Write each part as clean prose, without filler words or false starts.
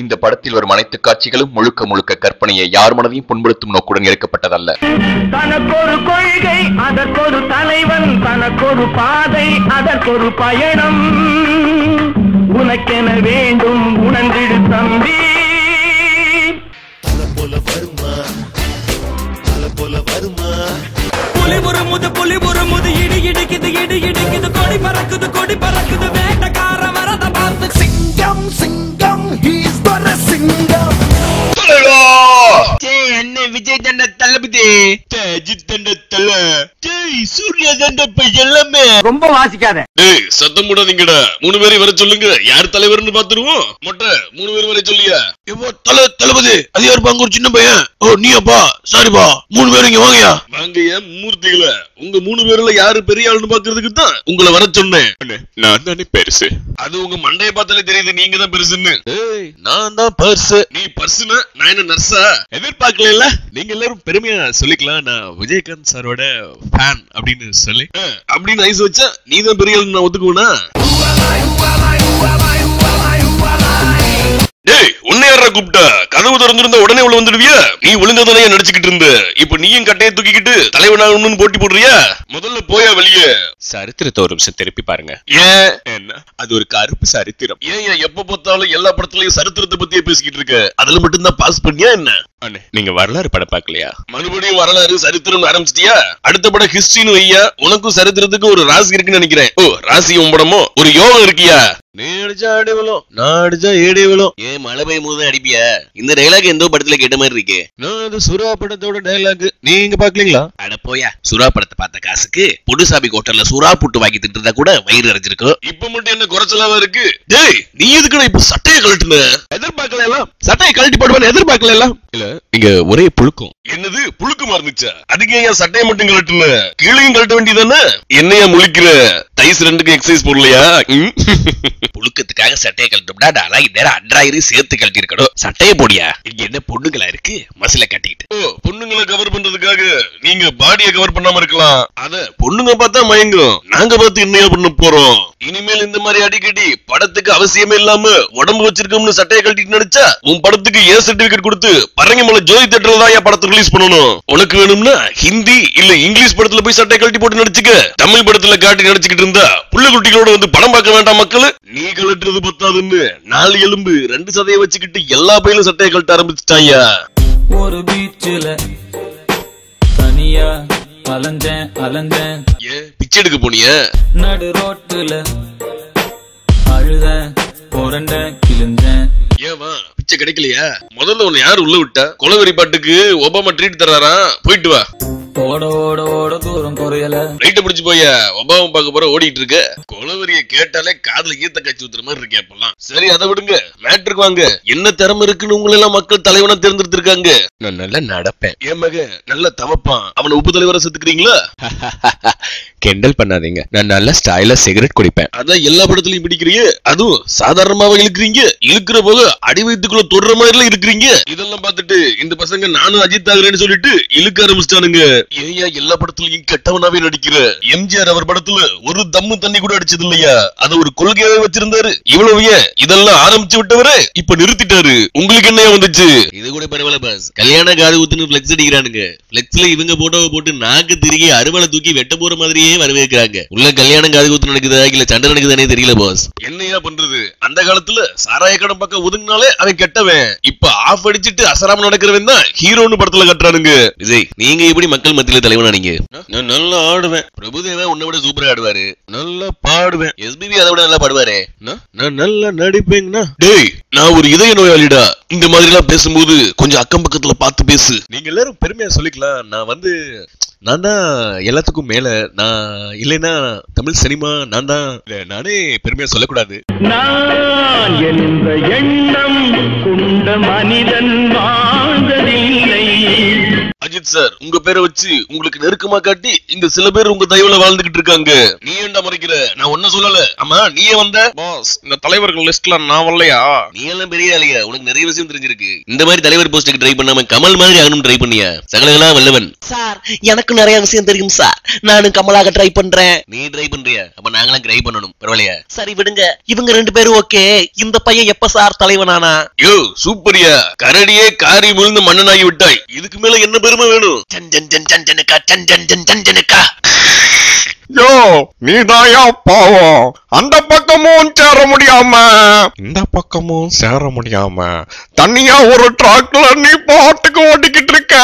இந்த படத்தில் வரும் அனைத்து காட்சிகளும் முழுக்க முழுக்க கற்பனையை யார் மனதையும் புண்படுத்தும் நோக்குடன் எடுக்கப்பட்டதல்ல. தனக்கொரு கொள்கை, அதற்கொரு தலைவன், தனக்கொரு பாதை, அதற்கொரு பயணம். உனக்கென வேண்டும் உணர்ந்திடு தம்பி. புலி புறமுது இடி இடிக்குது கொடி பறக்குது வேட்டக்கார வரத பார்த்து சிங்கம் சிங்கம் ஹீஸ் பர சிங்கம். என்ன விஜய் தண்ட தளபதி, அஜித் தண்ட தல, சூர்யா தண்ட எல்லாமே ரொம்ப வாசிக்காத. சத்தம் போடாதீங்கடா. 3 பேரை வர சொல்லுங்க. யார் தலைவர்னு பாத்துருவோம். மொட்டை 3 பேர் வர சொல்லியா? தளபதி அது யாரு பாங்க? ஒரு சின்ன பையன். ஓ நீயாப்பா, சாரிப்பா. 3 பேர் இங்க வாங்கயா. வாங்கயா மூர்த்திகள. உங்க 3 பேர்ல யாரு பெரிய ஆளுன்னு பாக்குறதுக்கு தான் உங்களை வர சொன்னேன். நான் தானே பெருசு. அது உங்க மண்டைய பார்த்தாலே தெரியுது நீங்க தான் பெருசுன்னு. நான் தான் பர்ஸ். நீ பர்ஸ்னா நான் என்ன நர்ஸா? எதிர்பார்க்கல. நீங்க எல்லாரும் பெருமையா சொல்லிக்கலாம் நான் விஜயகாந்த் சாரோட ஃபேன் அப்படின்னு சொல்லி. அப்படின்னு ஐஸ் வச்சா நீ தான் பெரிய ஆளு நான் ஒத்துக்குவேனா? டேய் உன்னை யாரா கூப்பிட்டா? கதவு திறந்திருந்தா உடனே உள்ள வந்துடுவியா? நீ ஒழுங்கா தானே நடிச்சுக்கிட்டு இருந்த. இப்ப நீயும் கட்டையை தூக்கிக்கிட்டு தலைவனாகணும்னு போட்டி போடுறியா? முதல்ல போயா வெளியே. சரித்திரத்தை ஒரு நிமிஷம் திருப்பி பாருங்க. ஏன் என்ன அது ஒரு கருப்பு சரித்திரம். ஏன் எப்ப பார்த்தாலும் எல்லா படத்துலயும் சரித்திரத்தை பத்தியே பேசிக்கிட்டு இருக்க? அதுல மட்டும்தான் பாஸ் பண்ணியா என்ன? நீங்க வரலாறு படம் பாக்கலையா? மறுபடியும் வரலாறு சரித்திரம் ஆரம்பிச்சிட்டியா? அடுத்த படம் ஹிஸ்டரின்னு வையா. உனக்கும் சரித்திரத்துக்கு ஒரு ராசி இருக்குன்னு நினைக்கிறேன். ஓ ராசி படமோ ஒரு யோகம் இருக்கியா? நீ அடிச்சா அடிவலும், நான் அடிச்சா ஏடிவலும். ஏன் மழை பெய்யும் போது அடிப்பியா? இந்த டைலாக் எந்த படத்துல கேட்ட மாதிரி இருக்கு. நான் அது சுறா படத்தோட டைலாக். நீங்க பாக்கலீங்களா? அட போயா. சுறா படத்தை பார்த்த காசுக்கு பொடுசாபி ஹோட்டல்ல சுறா புட்டு வாங்கி திட்டுறதா கூட வயிறு அரைஞ்சிருக்கும். இப்ப மட்டும் என்ன குறைச்சலாவா இருக்கு? டேய் நீ எதுக்குடா இப்ப சட்டையை கழட்டுன? எதிர்பார்க்கல. சட்டையை கழட்டி போடுவேன் எதிர்பார்க்கல. இல்ல இங்க ஒரே புழுக்கம். என்னது புழுக்கமா இருந்துச்சா? அதுக்கு ஏன் சட்டையை மட்டும் கழட்டுன? கீழையும் கழட்ட வேண்டியதானே? என்னையா முழிக்கிற? தைஸ் 2க்கு எக்ஸசைஸ் போடலையா? புழுக்கத்துக்காக சட்டையை கழட்டோம்னா நாளா நேரம் அன்றாயிரம் சேர்த்து கழட்டி இருக்கணும். சட்டையை போடியா. இங்க என்ன பொண்ணுங்களா இருக்கு மசில கட்டிட்டு? ஓ பொண்ணுங்களை கவர் பண்றதுக்காக நீங்க பாடியை கவர் பண்ணாம இருக்கலாம். அத பொண்ணுங்க பார்த்தா மயங்கும். நாங்க பார்த்து என்னையா பண்ண போறோம்? இனிமேல் இந்த மாதிரி அடிக்கடி படத்துக்கு அவசியமே இல்லாம உடம்பு வச்சிருக்கோம்னு சட்டையை கழட்டிட்டு நடிச்சா உன் படத்துக்கு ஏ சர்டிபிகேட் கொடுத்து பரங்கிமலை ஜோதி தியேட்டர்ல தான் படத்தை ரிலீஸ் பண்ணணும். உனக்கு வேணும்னா ஹிந்தி இல்ல இங்கிலீஷ் படத்துல போய் சட்டையை கழட்டி போட்டு நடிச்சுக்க. தமிழ் படத்துல காட்டி நடிச்சுக்கிட்டு இருந்தா புள்ள குட்டிகளோட வந்து படம் பார்க்க வேண்டாம் மக்கள். நீ கழட்டுறது பத்தாதுன்னு 4 எலும்பு 2 சதையை வச்சுக்கிட்டு எல்லா பையிலும் சட்டையை கழட்ட ஆரம்பிச்சுட்டாயா. ஒரு பீச்சில தனியா அலஞ்சேன். ஏன் பிச்சை எடுக்க போனியா? நடு ரோட்டுல அழுதேன் புரண்டேன் கிழிஞ்சேன். ஏவா பிச்சை கிடைக்கலையா? முதல்ல உன்னை யாரு உள்ள விட்டா? கொலவெறி பாட்டுக்கு ஒபாமா ட்ரீட் தர்றாரா? போயிட்டு வா. ஓட ஓட ஓட தூரம் குறையல. ரைட்ட பிடிச்சு போயா. ஒபாமா பார்க்க போற ஓடிட்டு இருக்க. கொலவெறிய கேட்டாலே காதுல ஈத்த கட்சி ஊத்துற மாதிரி இருக்கே அப்பெல்லாம். சரி அதை விடுங்க. மேட்ருக்கு வாங்க. என்ன திறமை இருக்குன்னு உங்களை எல்லாம் மக்கள் தலைவனா தேர்ந்தெடுத்திருக்காங்க. நான் நல்லா நடப்பேன். என் மக நல்ல தவப்பான். அவனை உப்பு தலைவரை செத்துக்கிறீங்களா? கிண்டல் பண்ணாதீங்க. நான் நல்ல ஸ்டைலா சிகரெட் குடிப்பேன். அதான் எல்லா படத்துலயும் பிடிக்கிறீங்க. அதுவும் சாதாரணமாவே இழுக்கிறீங்க. இழுக்கிற போது அடி வயிற்றுக்குள்ள தொடுற மாதிரி இருக்கிறீங்க. இதெல்லாம் பார்த்துட்டு இந்த பசங்க நானும் அஜித் ஆகுறேன்னு சொல்லிட்டு இழுக்க ஆரம்பிச்சிட்டானுங்க. ஏயா எல்லா படத்துலயும் கெட்டவனாவே நடிக்கிற? எம்ஜிஆர் அவர் படத்துல ஒரு தம்மு தண்ணி கூட அடிச்சது இல்லையா? அத ஒரு கொள்கையாவே வச்சிருந்தாரு. இவ்வளவு ஏன் இதெல்லாம் ஆரம்பிச்சு விட்டவரு இப்ப நிறுத்திட்டாரு. உங்களுக்கு என்ன வந்துச்சு? இது கூட பரவாயில்ல பாஸ். கல்யாண காது ஊத்துன்னு பிளெக்ஸ் அடிக்கிறானுங்க. பிளெக்ஸ்ல இவங்க போட்டோவை போட்டு நாக்கு திருகி அறுவலை தூக்கி வெட்ட போற மாதிரியே வரவேற்கிறாங்க. உள்ள கல்யாணம் காது ஊத்து நடக்குதா இல்ல சண்டை நடக்குதானே தெரியல பாஸ். என்னையா பண்றது? அந்த காலத்துல சாராய கடன் பக்கம் ஒதுங்கினாலே அவன் கெட்டவன். இப்ப ஆஃப் அடிச்சுட்டு அசராம நடக்கிறவன் தான் ஹீரோன்னு படத்துல கட்டுறானுங்க. விஜய் நீங்க எப்படி மக்கள் மத்தியில தலைவனா? நீங்க நான் நல்லா ஆடுவேன். பிரபுதேவன் உன்னை விட சூப்பரா ஆடுவாரு. நல்லா பாடுவேன். எஸ்பிபி அதை விட நல்லா பாடுவாரு. நான் நல்லா நடிப்பேங்கண்ணா. டேய் நான் ஒரு இதய நோயாளிடா. இந்த மாதிரி எல்லாம் பேசும்போது கொஞ்சம் அக்கம் பக்கத்துல பார்த்து பேசு. நீங்க எல்லாரும் பெருமையா சொல்லிக்கலாம். நான் தான் எல்லாத்துக்கும் மேல. நான் இல்லைன்னா தமிழ் சினிமா நான் தான். நானே பெருமையா சொல்லக்கூடாது. நான் என்ற எண்ணம் கொண்ட மனிதன் வாழ்ந்ததில்லை. அஜித் சார் உங்க பேரை வச்சு உங்களுக்கு நெருக்கமா காட்டி இங்க சில பேர் உங்க தயவுல வாழ்ந்துகிட்டு இருக்காங்க. நீ ஏன்டா மறைக்கிற? நான் ஒன்னும் சொல்லல. ஆமா நீயே வந்த பாஸ், இந்த தலைவர்கள் லிஸ்ட்ல நான் வரலையா? நீ எல்லாம் பெரிய ஆளியா, உனக்கு நிறைய விஷயம் தெரிஞ்சிருக்கு. இந்த மாதிரி தலைவர் போஸ்டுக்கு ட்ரை பண்ணாம கமல் மாதிரி ஆகணும் ட்ரை பண்ணியா? சகலகளா வல்லவன் சார். எனக்கு நிறைய விஷயம் தெரியும் சார், நானும் கமலாக ட்ரை பண்றேன். நீ ட்ரை பண்றியா? அப்ப நாங்களாம் ட்ரை பண்ணணும். பரவாயில்லையா? சரி விடுங்க, இவங்க 2 பேரும் ஓகே. இந்த பையன் எப்ப சார் தலைவனானா? யோ சூப்பரியா, கரடியே காரி முழுந்து மன்னனாகி விட்டாய். இதுக்கு மேல என்ன பெருமை வேணும்? ஜன் ஜன் ஜன் ஜன் ஜனக்கா ஜன் ஜன் ஜன் ஜன் ஜனக்கா. யோ நீதாயா பாவம், அந்த பக்கமும் சேர முடியாம இந்த பக்கமும் சேர முடியாம தனியா ஒரு டிராக்ல நீ பாட்டுக்கு ஓட்டிக்கிட்டு இருக்க.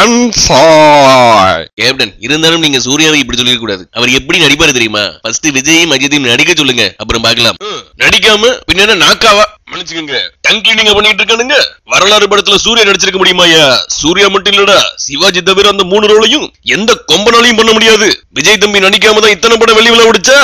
என் சாய் கேப்டன் இருந்தாலும் நீங்க சூர்யாவை இப்படி சொல்லிட கூடாது. அவர் எப்படி நடிப்பாரு தெரியுமா? ஃபர்ஸ்ட் விஜயும் அஜித்தையும் நடிக்க சொல்லுங்க, அப்புறம் பார்க்கலாம். நடிக்காம பின்ன நாக்காவா மன்னிச்சுக்கோங்க டங் கிளீனிங் பண்ணிட்டு இருக்கானுங்க. வரலாறு படத்துல சூர்யா நடிச்சிருக்க முடியுமாயா? சூர்யா மட்டும் இல்லடா, சிவாஜி தவிர அந்த 3 ரோலையும் எந்த கொம்பனாலையும் பண்ண முடியாது. விஜய் தம்பி நடிக்காம தான் இத்தனை படம் வெளியில ஓடிச்சா?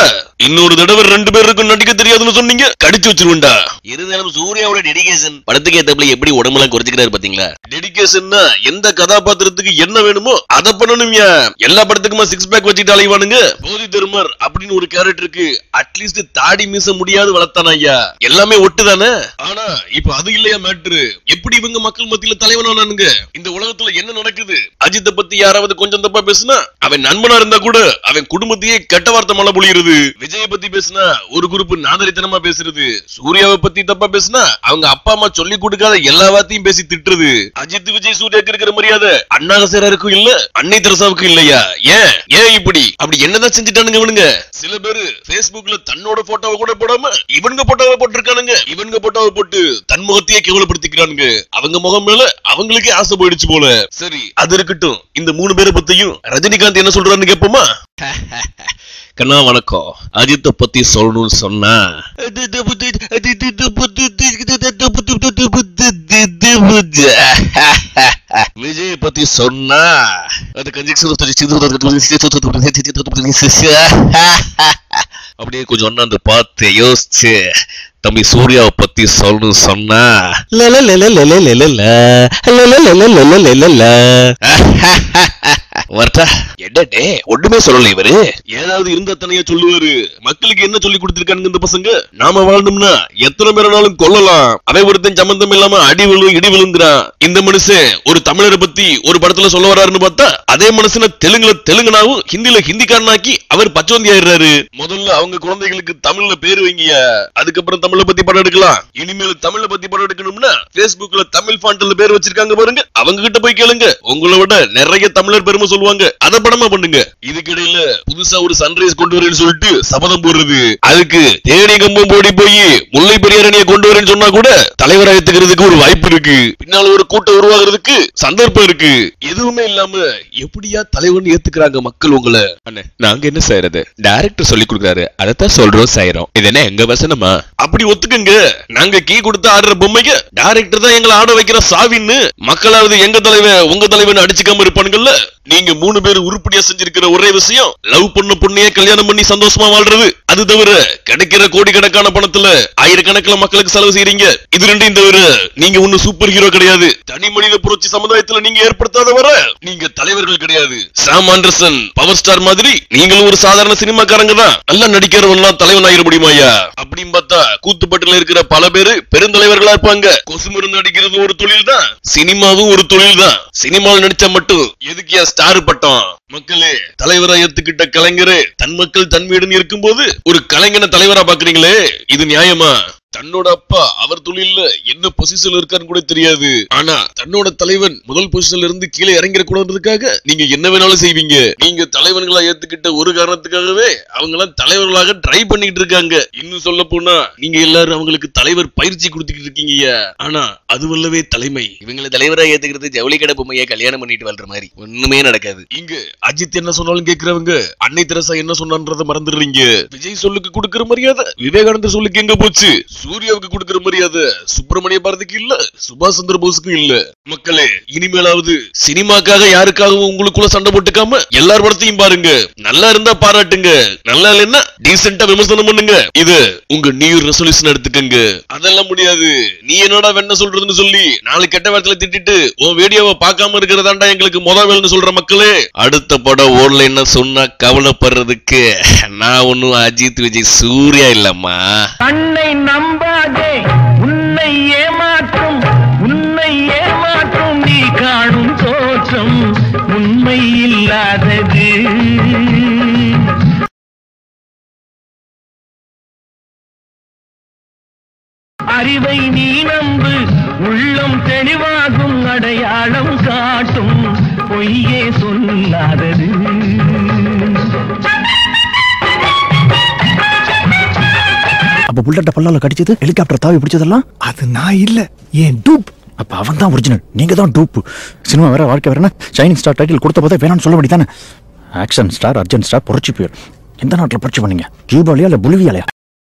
இன்னொரு தடவை 2 பேருக்கும் நடிக்க தெரியாதுன்னு சொன்னீங்க, கடிச்சு வச்சிருவேன்டா. இருந்தாலும் சூர்யாவோட டெடிகேஷன் படத்துக்கு ஏத்தப்பல எப்படி உடம்பெல்லாம் குறைச்சிக்கிறாரு பாத்தீங்களா? டெடிகேஷன்னா எந்த கதாபாத்திரத்துக்கு என்ன வேணுமோ அதை பண்ணணும்யா. எல்லா படத்துக்குமா 6 பேக் வச்சுட்டு அலைவானுங்க. போதி தர்மர் அப்படின்னு ஒரு கேரக்டருக்கு அட்லீஸ்ட் தாடி மீச முடியாது வளர்த்தானா ஐயா? எல்லாமே ஒட்டுதானே. ஆனா இப்ப அது இல்லையா மேட்ரு? எப்படி இவங்க மக்கள் மத்தியில தலைவனானானுங்க? இந்த உலகத்துல என்ன நடக்குது? அஜித்தை பத்தி யாராவது கொஞ்சம் தப்பா பேசுனா அவன் நண்பனா இருந்தா கூட அவன் குடும்பத்தையே கெட்ட வார்த்தை மழை பொழியுறது. விஜய் பத்தி பேசுனா ஒரு குரூப் நாதரித்தனமா பேசுறது. சூர்யாவை பத்தி தப்பா பேசுனா அவங்க அப்பா அம்மா சொல்லி கொடுக்காத எல்லா வார்த்தையும் பேசி திட்டுறது. அஜித் விஜய் சூர்யாக்கு இருக்கிற மரியாதை அண்ணா ஹசேராருக்கும் இல்ல, அன்னை தெரசாவுக்கும் இல்லையா? ஏன் ஏன் இப்படி அப்படி என்னதான் செஞ்சுட்டானுங்க இவனுங்க? சில பேரு Facebookல தன்னோட போட்டோவை கூட போடாம இவனுங்க போட்டோவை போட்டிருக்கானுங்க. இவனுங்க போட்டோவை போட்டு தன் முகத்தையே கேவலப்படுத்திக்கிறானுங்க. அவங்க முகம் மேல அவங்களுக்கே ஆசை போயிடுச்சு போல. சரி அது இருக்கட்டும், இந்த 3 பேரை பத்தியும் ரஜினிகாந்த் என்ன சொல்றான்னு கேப்போமா? கண்ணா வணக்கம். அஜித்தை பத்தி சொல்லணும்னு சொன்னா விஜய் பத்தி சொன்னா அது அப்படியே கொஞ்சம் ஒன்னாந்து பார்த்து யோசிச்சு தம்பி சூர்யாவை பத்தி சொல்லணும்னு சொன்னா என்னடே ஒண்ணுமே சொல்லல இவரு. ஏதாவது இருந்த தனியா சொல்லுவாரு. மக்களுக்கு என்ன சொல்லி கொடுத்திருக்கானுங்க இந்த பசங்க? நாம வாழணும்னா எத்தனை பேரானாலும் கொல்லலாம், அவன் ஒருத்தன் சம்பந்தம் இல்லாம அடி விழும் இடி விழுந்துறான். இந்த மனுஷன் ஒரு தமிழரை பத்தி ஒரு படத்துல சொல்ல வராருன்னு பார்த்தா அதே மனுஷனை தெலுங்குனாவும் ஹிந்தில ஹிந்திக்காரனாக்கி அவர் பச்சோந்தி ஆயிடுறாரு. முதல்ல அவங்க குழந்தைகளுக்கு தமிழ்ல பேரு வைங்கயா, அதுக்கப்புறம் தமிழை பத்தி படம் எடுக்கலாம். இனிமேல் தமிழை பத்தி படம் எடுக்கணும்னா Facebookல தமிழ் ஃபாண்ட்ல பேர் வச்சிருக்காங்க பாருங்க, அவங்க கிட்ட போய் கேளுங்க. உங்களை விட நிறைய தமிழர் பெருமை சொல்லுவாங்க, அத படமா பண்ணுங்க. இதுக்கிடையில புதுசா ஒரு சன்ரைஸ் கொண்டு வரேன்னு சொல்லிட்டு சபதம் போடுறது, அதுக்கு தேனி கம்பம் போடி போய் முல்லை பெரியாரணியை கொண்டு வரேன்னு சொன்னா கூட தலைவராக ஏத்துக்கிறதுக்கு ஒரு வாய்ப்பு இருக்கு. பின்னால ஒரு கூட்டம் உருவாகிறதுக்கு சந்தர்ப்பம் இருக்கு. எதுவுமே இல்லாம எப்படியா தலைவன் ஏத்துக்கிறாங்க மக்கள் உங்களை? அண்ணே நாங்க என்ன செய்யறது? டைரக்டர் சொல்லி கொடுக்குறாரு, அதைத்தான் சொல்றோம் செய்யறோம். இது என்ன எங்க வசனமா? அப்படி ஒத்துக்குங்க. நாங்க கீ கொடுத்து ஆடுற பொம்மைக்கு டைரக்டர் தான் எங்களை ஆட வைக்கிற சாவின்னு மக்களாவது எங்க தலைவன் உங்க தலைவன் அடிச்சுக்காம இருப்பானுங்கல்ல. நீங்க 3 பேர் உருப்படியா செஞ்சிருக்கிற ஒரே விஷயம் லவ் பண்ண பொண்ணையே கல்யாணம் பண்ணி சந்தோஷமா வாழ்றது. அது தவிர கிடைக்கிற கோடிக்கணக்கான பணத்துல ஆயிரக்கணக்கில் மக்களுக்கு செலவு செய்யறீங்க. இது 2 தவிர நீங்க ஒண்ணு சூப்பர் ஹீரோ கிடையாது. தனி மனித புரட்சி சமுதாயத்துல நீங்க ஏற்படுத்தாத வர நீங்க தலைவர்கள் கிடையாது. சாம் ஆண்டர்சன் பவர் ஸ்டார் மாதிரி நீங்களும் ஒரு சாதாரண சினிமாக்காரங்க தான். நல்லா நடிக்கிறவன்லாம் தலைவன் ஆகிட முடியுமாயா? அப்படின்னு பார்த்தா கூத்துப்பட்டுல இருக்கிற பல பேரு பெருந்தலைவர்களா இருப்பாங்க. கொசு மருந்து அடிக்கிறது ஒரு தொழில் தான், சினிமாவும் ஒரு தொழில் தான். சினிமாவில் நடிச்சா மட்டும் எதுக்கியா ஸ்டார் பட்டம்? மக்களே தலைவரா ஏத்துக்கிட்ட கலைஞரே தன் மக்கள் தன் வீடுன்னு இருக்கும்போது ஒரு கலைஞனை தலைவரா பாக்குறீங்களே, இது நியாயமா? தன்னோட அப்பா அவர் தொழில்ல என்ன பொசிஷன்ல இருக்கான்னு கூட தெரியாது. ஆனா தன்னோட தலைவன் முதல் பொசிஷன்ல இருந்து கீழே இறங்கிற கூடாதுக்காக நீங்க என்ன வேணாலும் செய்வீங்க. நீங்க தலைவன்களா ஏத்துக்கிட்ட ஒரு காரணத்துக்காகவே அவங்க எல்லாம் தலைவர்களாக ட்ரை பண்ணிட்டு இருக்காங்க. இன்னும் சொல்ல போனா நீங்க எல்லாரும் அவங்களுக்கு தலைவர் பயிற்சி கொடுத்துக்கிட்டு இருக்கீங்க. ஆனா அதுவல்லவே தலைமை. இவங்களை தலைவரா ஏத்துக்கிறது ஜவுளி கடை பொம்மையை கல்யாணம் பண்ணிட்டு வாழ்ற மாதிரி ஒண்ணுமே நடக்காது. இங்க அஜித் என்ன சொன்னாலும் கேக்குறவங்க அன்னை தெரசா என்ன சொன்னான்றத மறந்துடுறீங்க. விஜய் சொல்லுக்கு கொடுக்கிற மரியாதை விவேகானந்தர் சொல்லுக்கு எங்க போச்சு? சூர்யாவுக்கு கொடுக்கிற மரியாதை சுப்பிரமணிய பாரதிக்கு இல்ல, சுபாஷ் சந்திர போஸுக்கும் இல்ல. மக்களே, இனிமேலாவது சினிமாக்காக யாருக்காகவும் உங்களுக்குள்ள சண்டை போட்டுக்காம எல்லார் படத்தையும் பாருங்க. நல்லா இருந்தா பாராட்டுங்க, நல்லா இல்லைன்னா டீசென்ட்டா விமர்சனம் பண்ணுங்க. இது உங்க நியூ ரெசல்யூஷன் எடுத்துக்கங்க. அதெல்லாம் முடியாது, நீ என்னடா வெண்ண சொல்றதுன்னு சொல்லி நாலு கெட்ட வார்த்தையில திட்டிட்டு உன் வீடியோவை பார்க்காம இருக்கிறதாண்டா எங்களுக்கு முதல் வேலைன்னு சொல்ற மக்களே. அடுத்த படம் ஓடலைன்னு சொன்னா கவலைப்படுறதுக்கு நான் ஒன்னும் அஜித், விஜய், சூர்யா இல்லம்மா. கண்ணை நம்பாதே, உன்னை ஏமாற்றும் நீ காணும் தோற்றம் உண்மை இல்லாதது. அறிவை நீ நம்பு, உள்ளம் தெளிவாகும், அடையாளம் காட்டும் பொய்யே சொல்லாதது. அப்ப புல்லட்ட பல்லால கடிச்சது, ஹெலிகாப்டர் தாவி பிடிச்சதெல்லாம் அது நான் இல்ல, ஏன் டூப். அப்ப அவன் தான் ஒரிஜினல், நீங்க தான் டூப். சினிமா வேற, வாழ்க்கை வேறனா, ஷைனிங் ஸ்டார் டைட்டில் கொடுத்த போதே வேணாம்னு சொல்ல வேண்டியதானே. ஆக்ஷன் ஸ்டார், அர்ஜென்ட் ஸ்டார், புரட்சி பேர். எந்த நாட்டில் புரட்சி பண்ணீங்க? கியூபாலியா இல்ல பொலிவியாலயா?